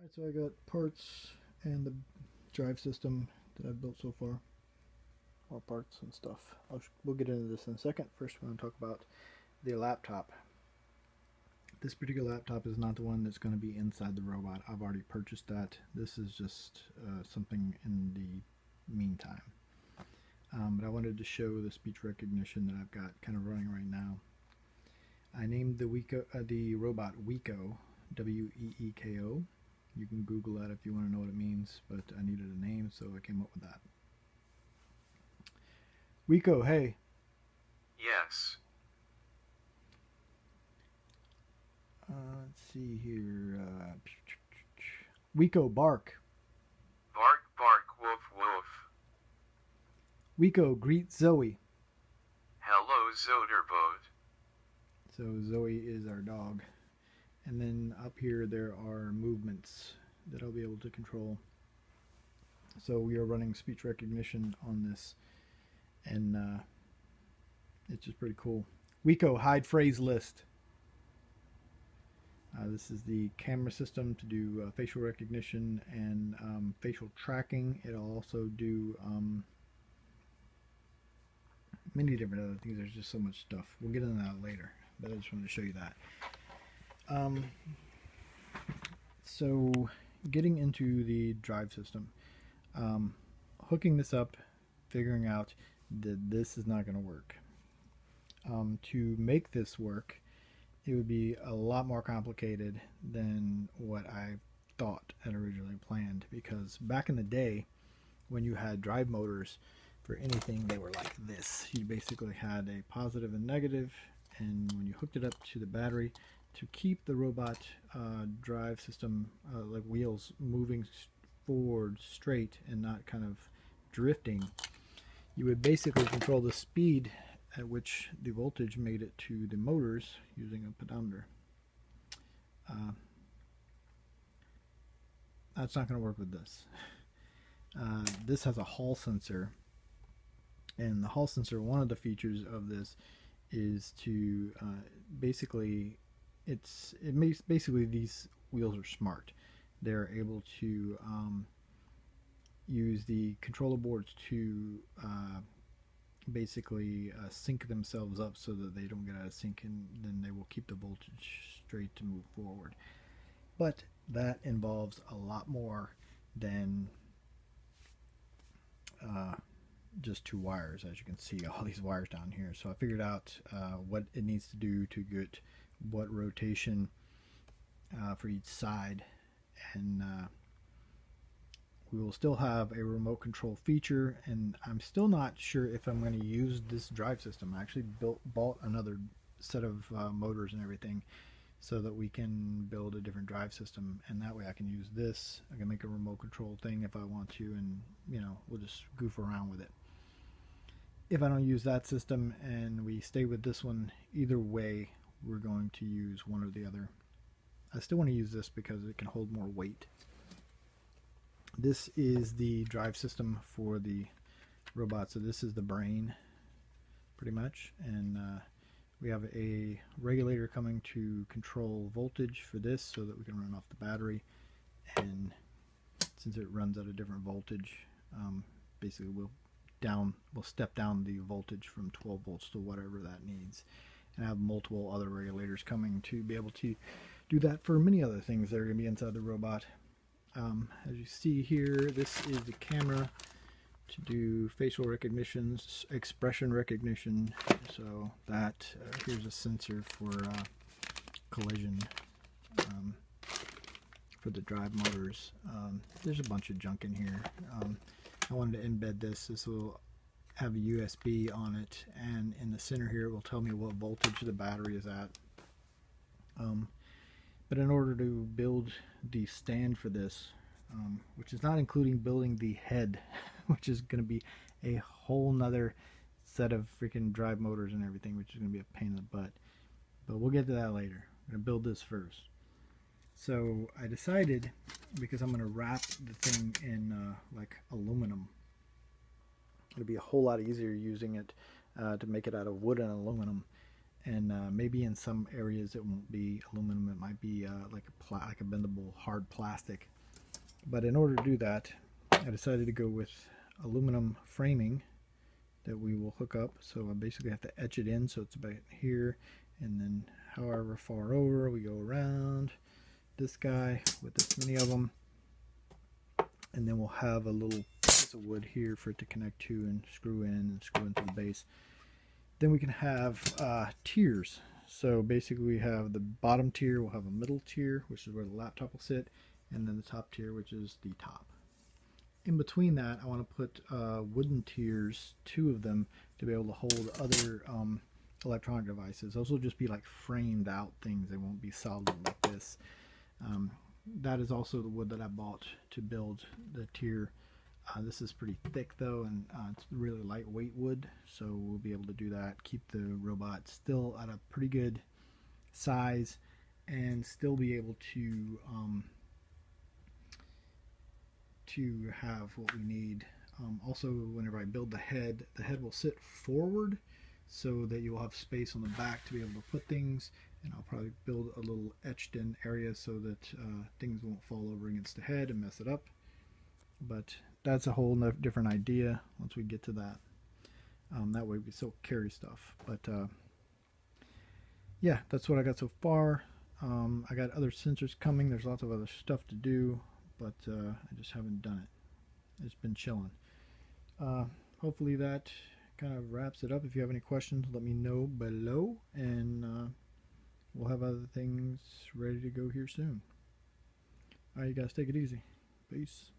Alright, so I got parts and the drive system that I've built so far. All parts and stuff. We'll get into this in a second. First, we're going to talk about the laptop. This particular laptop is not the one that's going to be inside the robot. I've already purchased that. This is just something in the meantime. But I wanted to show the speech recognition that I've got kind of running right now. I named the robot Weeko, W-E-E-K-O. You can Google that if you want to know what it means, but I needed a name, so I came up with that. Weeko, hey. Yes. Let's see here. Weeko, bark. Bark, bark, woof, woof. Weeko, greet Zoe. Hello, Zoderboat. So Zoe is our dog. And then up here there are movements that I'll be able to control. So we are running speech recognition on this, and it's just pretty cool. Weeko, hide phrase list. This is the camera system to do facial recognition and facial tracking. It'll also do many different other things. There's just so much stuff. We'll get into that later, but I just wanted to show you that. So getting into the drive system, hooking this up, figuring out that this is not going to work. To make this work, it would be a lot more complicated than what I thought and originally planned, because back in the day when you had drive motors for anything, they were like this. You basically had a positive and negative, and when you hooked it up to the battery to keep the robot drive system like wheels moving forward straight and not kind of drifting, you would basically control the speed at which the voltage made it to the motors using a pedometer. That's not going to work with this. This has a Hall sensor, and the Hall sensor, one of the features of this is to basically these wheels are smart. They're able to use the controller boards to basically sync themselves up so that they don't get out of sync, and then they will keep the voltage straight to move forward. But that involves a lot more than just two wires. As you can see, all these wires down here. So I figured out what it needs to do to get what rotation for each side, and we will still have a remote control feature, and I'm still not sure if I'm going to use this drive system. I actually bought another set of motors and everything so that we can build a different drive system, and that way I can use this. I can make a remote control thing if I want to, and we'll just goof around with it. If I don't use that system and we stay with this one, either way we're going to use one or the other. I still want to use this because it can hold more weight. This is the drive system for the robot. So this is the brain, pretty much, and we have a regulator coming to control voltage for this so that we can run off the battery, and since it runs at a different voltage, basically we'll step down the voltage from 12 volts to whatever that needs. And I have multiple other regulators coming to be able to do that for many other things that are going to be inside the robot. As you see here, this is the camera to do facial recognition, expression recognition. So that here's a sensor for collision for the drive motors. There's a bunch of junk in here. I wanted to embed this. This will have a USB on it, and in the center here it will tell me what voltage the battery is at. But in order to build the stand for this, which is not including building the head, which is going to be a whole nother set of freaking drive motors and everything, which is going to be a pain in the butt, but we'll get to that later. I'm going to build this first. So I decided, because I'm going to wrap the thing in like aluminum, it'll be a whole lot easier using it to make it out of wood and aluminum. And maybe in some areas it won't be aluminum. It might be like a bendable hard plastic. But in order to do that, I decided to go with aluminum framing that we will hook up. So I basically have to etch it in so it's about here, and then however far over we go around this guy with this many of them, and then we'll have a little piece of wood here for it to connect to and screw into the base. Then we can have tiers. So basically we have the bottom tier, we'll have a middle tier, which is where the laptop will sit, and then the top tier, which is the top. In between that, I want to put wooden tiers, 2 of them, to be able to hold other electronic devices. Those will just be like framed out things. They won't be solid like this. That is also the wood that I bought to build the tier. This is pretty thick though, and it's really lightweight wood, so we'll be able to do that, keep the robot still at a pretty good size, and still be able to have what we need. Also, whenever I build the head will sit forward so that you'll have space on the back to be able to put things, and I'll probably build a little etched in area so that things won't fall over against the head and mess it up. But that's a whole different idea once we get to that. That way we can still carry stuff. But yeah, that's what I got so far. I got other sensors coming. There's lots of other stuff to do, but I just haven't done it. It's been chilling. Hopefully that kind of wraps it up. If you have any questions, let me know below, and we'll have other things ready to go here soon. Alright, you guys, take it easy. Peace.